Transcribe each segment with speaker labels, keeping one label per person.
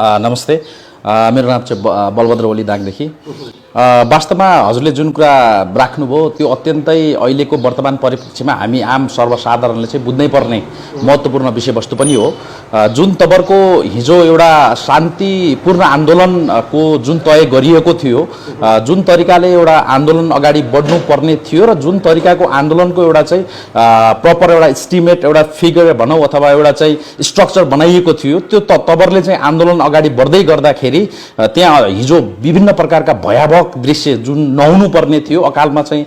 Speaker 1: नमस्ते मेरो नाम चाहिँ बलभद्र ओली दाङदेखि वास्तवमा हजुरले जुन कुरा राख्नुभयो त्यो अत्यन्तै अहिलेको वर्तमान परिप्रेक्ष्यमा हामी आम सर्वसाधारणले चाहिँ बुझ्नै पर्ने महत्त्वपूर्ण विषयवस्तु पनि हो। जुन तबरको हिजो एउटा शान्तिपूर्ण आन्दोलनको जुन तय गरिएको थियो, जुन तरिकाले एउटा आन्दोलन अगाडि बढ्नु पर्ने थियो र जुन तरिकाको आन्दोलनको एउटा चाहिँ प्रपर एउटा एस्टिमेट एउटा फिगर भनौँ अथवा एउटा चाहिँ स्ट्रक्चर बनाइएको थियो, त्यो तबरले चाहिँ आन्दोलन अगाडि बढ्दै गर्दाखेरि त्यहाँ हिजो विभिन्न प्रकारका भयावह दृश्य जुन नहुनु पर्ने थियो, अकालमा चाहिँ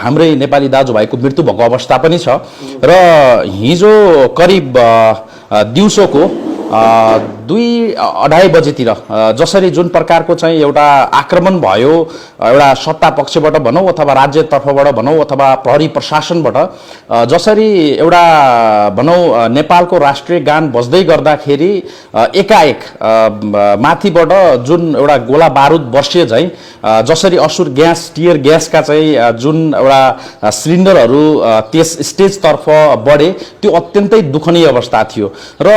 Speaker 1: हाम्रै नेपाली दाजुभाइको मृत्यु भएको अवस्था पनि छ र हिजो करिब दिउँसोको 2-2:30 बजेतिर जसरी जुन प्रकारको चाहिँ एउटा आक्रमण भयो, एउटा सत्ता पक्षबाट भनौँ अथवा राज्य तर्फबाट भनौँ अथवा प्रहरी प्रशासनबाट जसरी एउटा भनौँ नेपालको राष्ट्रिय गान बज्दै गर्दाखेरि एकाएक माथिबाट जुन एउटा गोला बारुद बर्सिए चाहिँ जसरी असुर ग्यास टियर ग्यासका चाहिँ जुन एउटा सिलिन्डरहरू त्यस स्टेजतर्फ बढे, त्यो अत्यन्तै दुखनीय अवस्था थियो र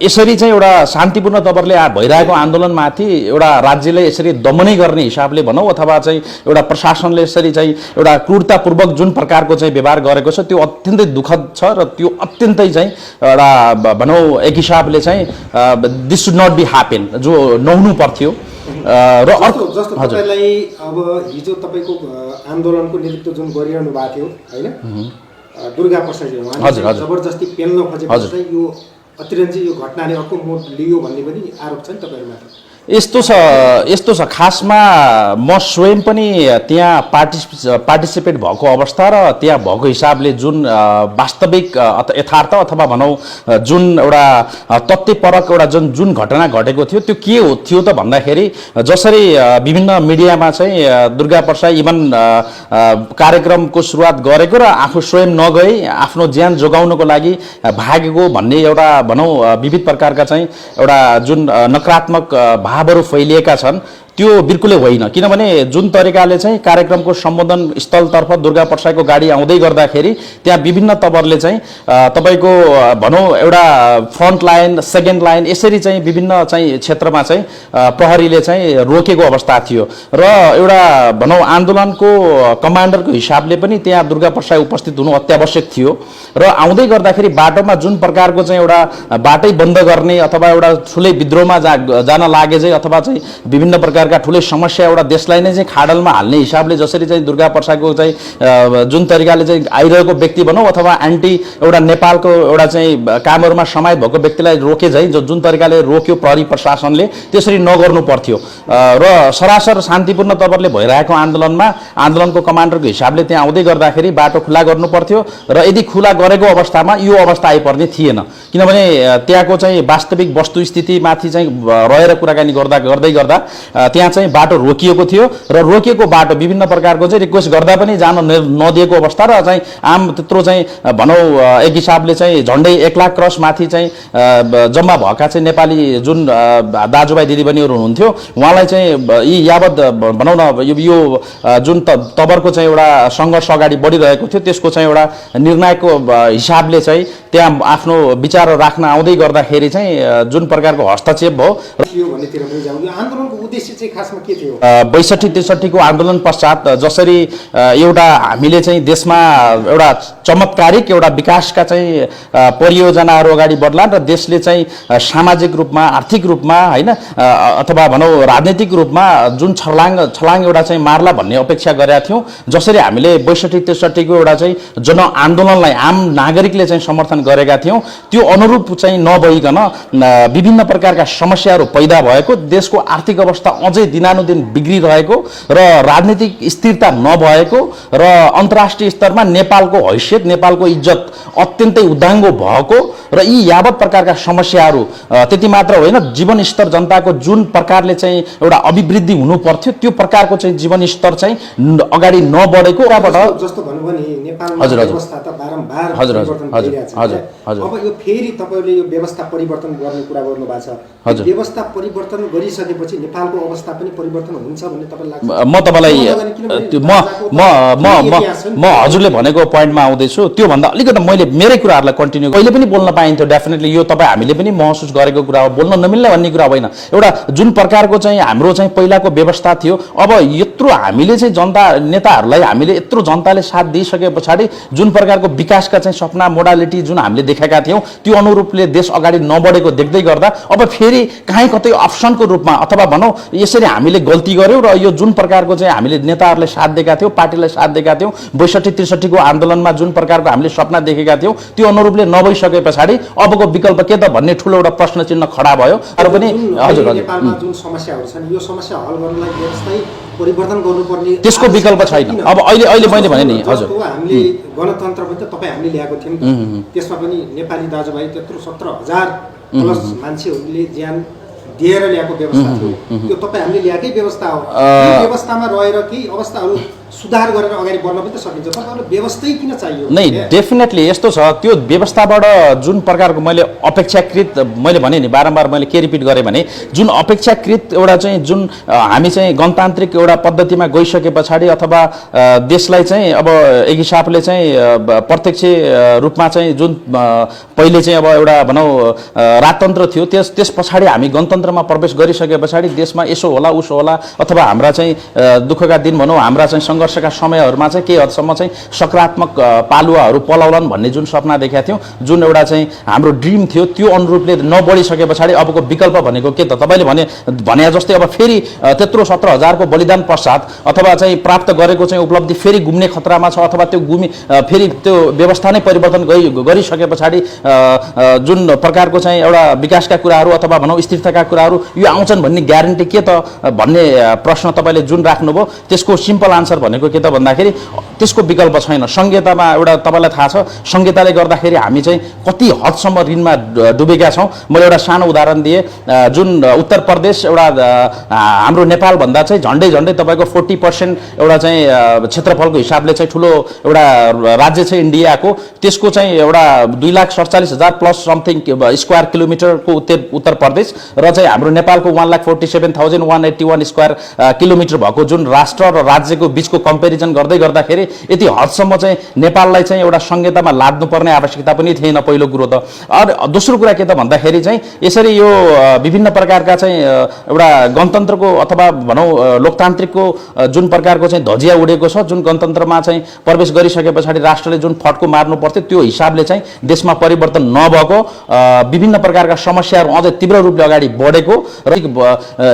Speaker 1: यसरी चाहिँ एउटा शान्तिपूर्ण तवरले भइरहेको आन्दोलनमाथि एउटा राज्यले यसरी दमनै गर्ने हिसाबले भनौँ अथवा चाहिँ एउटा प्रशासनले यसरी चाहिँ एउटा क्रूरतापूर्वक जुन प्रकारको चाहिँ व्यवहार गरेको छ, त्यो अत्यन्तै दुःखद छ र त्यो अत्यन्तै चाहिँ एउटा भनौँ एक हिसाबले चाहिँ this should not be happen, जो नहुनु पर्थ्यो।
Speaker 2: र अर्को जस्तो तपाईलाई अब हिजो तपाईको आन्दोलनको नेतृत्व जुन गरिरहनु भएको थियो हैन, दुर्गा प्रसादजी उहाँले जबरजस्ती पेल्न खोजेपछि चाहिँ यो अतिरञ्च यो घटनाले अर्को मोड लियो भन्ने पनि आरोप छ नि तपाईहरुमाथि।
Speaker 1: यस्तो छ खासमा म स्वयं पनि त्यहाँ पार्टिसिपेट भएको अवस्था र त्यहाँ भएको हिसाबले जुन वास्तविक यथार्थ अथवा भनौँ जुन एउटा तथ्यपरक एउटा जुन घटना घटेको थियो, त्यो के थियो त भन्दाखेरि जसरी विभिन्न मिडियामा चाहिँ दुर्गा प्रसाद इभन कार्यक्रमको सुरुवात गरेको र आफू स्वयं नगई आफ्नो ज्यान जोगाउनको लागि भागेको भन्ने एउटा भनौँ विविध प्रकारका चाहिँ एउटा जुन नकारात्मक भावहरू फैलिएका छन्, त्यो बिल्कुलै होइन। किनभने जुन तरिकाले चाहिँ कार्यक्रमको सम्बोधन स्थलतर्फ दुर्गा प्रसादको गाडी आउँदै गर्दाखेरि त्यहाँ विभिन्न तवरले चाहिँ तपाईँको भनौँ एउटा फ्रन्ट लाइन सेकेन्ड लाइन यसरी चाहिँ विभिन्न चाहिँ क्षेत्रमा चाहिँ प्रहरीले चाहिँ रोकेको अवस्था थियो र एउटा भनौँ आन्दोलनको कमान्डरको हिसाबले पनि त्यहाँ दुर्गा प्रसाद उपस्थित हुनु अत्यावश्यक थियो र आउँदै गर्दाखेरि बाटोमा जुन प्रकारको चाहिँ एउटा बाटै बन्द गर्ने अथवा एउटा ठुलै विद्रोहमा जान लागे चाहिँ अथवा चाहिँ विभिन्न प्रकार ठुलै समस्या एउटा देशलाई नै चाहिँ खाडलमा हाल्ने हिसाबले जसरी चाहिँ दुर्गा प्रसादको चाहिँ जुन तरिकाले चाहिँ आइरहेको व्यक्ति भनौँ अथवा एन्टी एउटा नेपालको एउटा चाहिँ कामहरूमा समाहित भएको व्यक्तिलाई रोके चाहिँ जुन तरिकाले रोक्यो प्रहरी प्रशासनले, त्यसरी नगर्नु पर्थ्यो र सरासर शान्तिपूर्ण तवरले भइरहेको आन्दोलनको कमान्डरको हिसाबले त्यहाँ आउँदै गर्दाखेरि बाटो खुला गर्नु पर्थ्यो र यदि खुला गरेको अवस्थामा यो अवस्था आइपर्ने थिएन। किनभने त्यहाँको चाहिँ वास्तविक वस्तुस्थितिमाथि चाहिँ रहेर कुराकानी गर्दै गर्दा त्यहाँ चाहिँ बाटो रोकिएको थियो र रोकिएको बाटो विभिन्न प्रकारको चाहिँ रिक्वेस्ट गर्दा पनि जान नदिएको अवस्था र चाहिँ आम त्यत्रो चाहिँ भनौँ एक हिसाबले चाहिँ झन्डै 1 लाख क्रस माथि चाहिँ जम्मा भएका चाहिँ नेपाली जुन दाजुभाइ दिदीबहिनीहरू हुनुहुन्थ्यो, उहाँलाई चाहिँ यी यावत भनौँ न यो जुन तबरको चाहिँ एउटा सङ्घर्ष अगाडि बढिरहेको थियो, त्यसको चाहिँ एउटा निर्णायकको हिसाबले चाहिँ त्यहाँ आफ्नो विचार राख्न आउँदै गर्दाखेरि चाहिँ जुन प्रकारको हस्तक्षेप भयो। 62-63 को आन्दोलन पश्चात जसरी एउटा हामीले चाहिँ देशमा एउटा चमत्कारिक एउटा विकासका चाहिँ परियोजनाहरू अगाडि बढ्लान् र देशले चाहिँ सामाजिक रूपमा आर्थिक रूपमा हैन अथवा भनौँ राजनीतिक रूपमा जुन छलाङ एउटा चाहिँ मार्ला भन्ने अपेक्षा गरेका थियौँ, जसरी हामीले 62-63 को एउटा चाहिँ जनआन्दोलनलाई आम नागरिकले चाहिँ समर्थन गरेका थियौँ, त्यो अनुरूप चाहिँ नभइकन विभिन्न प्रकारका समस्याहरू पैदा भएको, देशको आर्थिक अवस्था अझै दिनानुदिन बिग्रिरहेको र राजनीतिक स्थिरता नभएको र अन्तर्राष्ट्रिय स्तरमा नेपालको हैसियत नेपालको इज्जत अत्यन्तै उदाङ्गो भएको र यी यावत प्रकारका समस्याहरू त्यति मात्र होइन, जीवनस्तर जनताको जुन प्रकारले चाहिँ एउटा अभिवृद्धि हुनु पर्थ्यो त्यो प्रकारको चाहिँ जीवनस्तर चाहिँ अगाडि नबढेको
Speaker 2: जस्तो भन्नुभयो नि नेपालमा अवस्था त बारम्बार परिवर्तन भइरहेछ।
Speaker 1: हजुर, हजुर।
Speaker 2: अब यो फेरि तपाईँले यो व्यवस्था परिवर्तन गर्ने कुरा गर्नुभएको छ,
Speaker 1: हजुर।
Speaker 2: व्यवस्था परिवर्तन गरिसकेपछि नेपालको अवस्था पनि परिवर्तन हुन्छ भन्ने तपाईँलाई लाग्छ?
Speaker 1: म तपाईँलाई म हजुरले भनेको पोइन्टमा आउँदैछु। त्योभन्दा अलिकति मैले मेरै कुराहरूलाई कन्टिन्यू कहिले पनि बोल्न पाइन्थ्यो डेफिनेटली, यो तपाईँ हामीले पनि महसुस गरेको कुरा हो, बोल्न नमिल्ने भन्ने कुरा होइन। एउटा जुन प्रकारको चाहिँ हाम्रो चाहिँ पहिलाको व्यवस्था थियो, अब यत्रो हामीले चाहिँ जनता नेताहरूलाई हामीले यत्रो जनताले साथ दिइसके पछाडि जुन प्रकारको विकासका चाहिँ सपना मोडालिटी जुन हामीले देखेका थियौँ त्यो अनुरूपले देश अगाडि नबढेको देख्दै गर्दा अब फेरि काहीँ कतै अप्सनको रूपमा अथवा भनौँ यसरी हामीले गल्ती गऱ्यौँ र यो जुन प्रकारको चाहिँ हामीले नेताहरूले साथ दिएका थियौँ, पार्टीलाई साथ दिएका थियौँ, 62-63 को आन्दोलनमा जुन प्रकारको हामीले सपना देखेका थियौँ त्यो अनुरूपले नभइसके पछाडि अबको विकल्प के त भन्ने ठुलो एउटा प्रश्न चिन्ह खडा भयो। र पनि हजुर
Speaker 2: नेपालमा जुन समस्याहरू छन् यो समस्या हल गर्नलाई व्यवस्थालाई परिवर्तन गर्नुपर्ने
Speaker 1: त्यसको विकल्प छैन। अब अहिले मैले भने नि हजुर
Speaker 2: हामीले गणतन्त्र पनि त तपाईँ हामीले ल्याएको थियौँ नि, त्यसमा पनि नेपाली दाजुभाइ त्यत्रो 17,000 प्लस मान्छेहरूले ज्यान दिएर ल्याएको व्यवस्था थियो, त्यो तपाईँ हामीले ल्याएकै व्यवस्था हो। यो व्यवस्थामा रहेर केही अवस्थाहरू सुधार गरेर अगाडि बढ्न पनि त सकिन्छ। तपाईँहरूलाई व्यवस्थै किन चाहियो?
Speaker 1: नै डेफिनेटली यस्तो छ, त्यो व्यवस्थाबाट जुन प्रकारको मैले अपेक्षाकृत मैले भने नि बारम्बार मैले के रिपिट गरेँ भने जुन अपेक्षाकृत एउटा चाहिँ जुन हामी चाहिँ गणतान्त्रिक एउटा पद्धतिमा गइसके पछाडि अथवा देशलाई चाहिँ अब एक हिसाबले चाहिँ प्रत्यक्ष रूपमा चाहिँ जुन पहिले चाहिँ अब एउटा भनौँ राजतन्त्र थियो त्यस पछाडि हामी गणतन्त्रमा प्रवेश गरिसके पछाडि देशमा यसो होला उसो होला अथवा हाम्रा चाहिँ दुःखका दिन भनौँ हाम्रा चाहिँ सङ्घर्षका समयहरूमा चाहिँ केही हदसम्म चाहिँ सकारात्मक पालुवाहरू पलाउलान् भन्ने जुन सपना देखेका थियौँ, जुन एउटा चाहिँ हाम्रो ड्रिम थियो त्यो अनुरूपले नबढिसके पछाडि अबको विकल्प भनेको के त? तपाईँले भने जस्तै अब फेरि त्यत्रो 17,000 को बलिदान पश्चात अथवा चाहिँ प्राप्त गरेको चाहिँ उपलब्धि फेरि गुम्ने खतरामा छ अथवा त्यो फेरि त्यो व्यवस्था नै परिवर्तन गरिसके पछाडि जुन प्रकारको चाहिँ एउटा विकासका कुराहरू अथवा भनौँ स्थिरताका कुराहरू यो आउँछन् भन्ने ग्यारेन्टी के त भन्ने प्रश्न तपाईँले जुन राख्नुभयो त्यसको सिम्पल आन्सर भनेको के त भन्दाखेरि त्यसको विकल्प छैन। संहितामा एउटा तपाईँलाई थाहा छ संहिताले गर्दाखेरि हामी चाहिँ कति हदसम्म ऋणमा डुबेका छौँ। मैले एउटा सानो उदाहरण दिएँ, जुन उत्तर प्रदेश एउटा हाम्रो नेपालभन्दा चाहिँ झन्डै तपाईँको 40% एउटा चाहिँ क्षेत्रफलको हिसाबले चाहिँ ठुलो एउटा राज्य छ इन्डियाको, त्यसको चाहिँ एउटा 2,47,000 प्लस समथिङ स्क्वायर किलोमिटरको उत्तर प्रदेश र चाहिँ हाम्रो नेपालको 1,47,181 स्क्वायर किलोमिटर भएको जुन राष्ट्र र राज्यको बिचको कम्पेरिजन गर्दाखेरि यति हदसम्म चाहिँ नेपाललाई चाहिँ एउटा संहितामा लाद्नुपर्ने आवश्यकता पनि थिएन पहिलो कुरो त। अरू दोस्रो कुरा के त भन्दाखेरि चाहिँ यसरी यो विभिन्न प्रकारका चाहिँ एउटा गणतन्त्रको अथवा भनौँ लोकतान्त्रिकको जुन प्रकारको चाहिँ धजिया उडेको छ, जुन गणतन्त्रमा चाहिँ प्रवेश गरिसके पछाडि राष्ट्रले जुन फड्को मार्नु पर्थ्यो त्यो हिसाबले चाहिँ देशमा परिवर्तन नभएको, विभिन्न प्रकारका समस्याहरू अझै तीव्र रूपले अगाडि बढेको र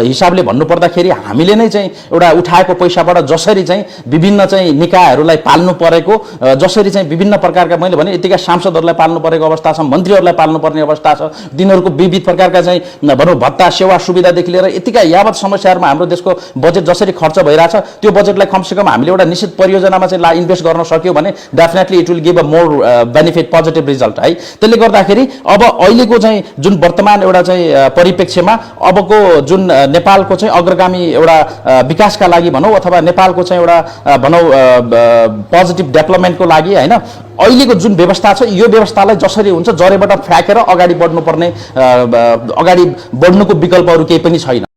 Speaker 1: हिसाबले भन्नुपर्दाखेरि हामीले नै चाहिँ एउटा उठाएको पैसाबाट जसरी चाहिँ विभिन्न चाहिँ निकायहरूलाई पाल्नु परेको, जसरी चाहिँ विभिन्न प्रकारका मैले भने यतिका सांसदहरूलाई पाल्नु परेको अवस्था छ, मन्त्रीहरूलाई पाल्नुपर्ने अवस्था छ, तिनीहरूको विविध प्रकारका चाहिँ भनौँ भत्ता सेवा सुविधादेखि लिएर यतिका यावत समस्याहरूमा हाम्रो देशको बजेट जसरी खर्च भइरहेछ त्यो बजेटलाई कमसेकम हामीले एउटा निश्चित परियोजनामा चाहिँ इन्भेस्ट गर्न सक्यो भने definitely it will give a more benefit positive result है। त्यसले गर्दाखेरि अब अहिलेको चाहिँ जुन वर्तमान एउटा चाहिँ परिप्रेक्ष्यमा अबको जुन नेपालको चाहिँ अग्रगामी एउटा विकासका लागि भनौँ अथवा नेपालको चाहिँ एउटा भनौँ पोजिटिभ डेभलपमेन्टको लागि होइन अहिलेको जुन व्यवस्था छ यो व्यवस्थालाई जसरी हुन्छ जरेबाट फ्याँकेर अगाडि बढ्नुपर्ने अगाडि बढ्नुको विकल्पहरू केही पनि छैन।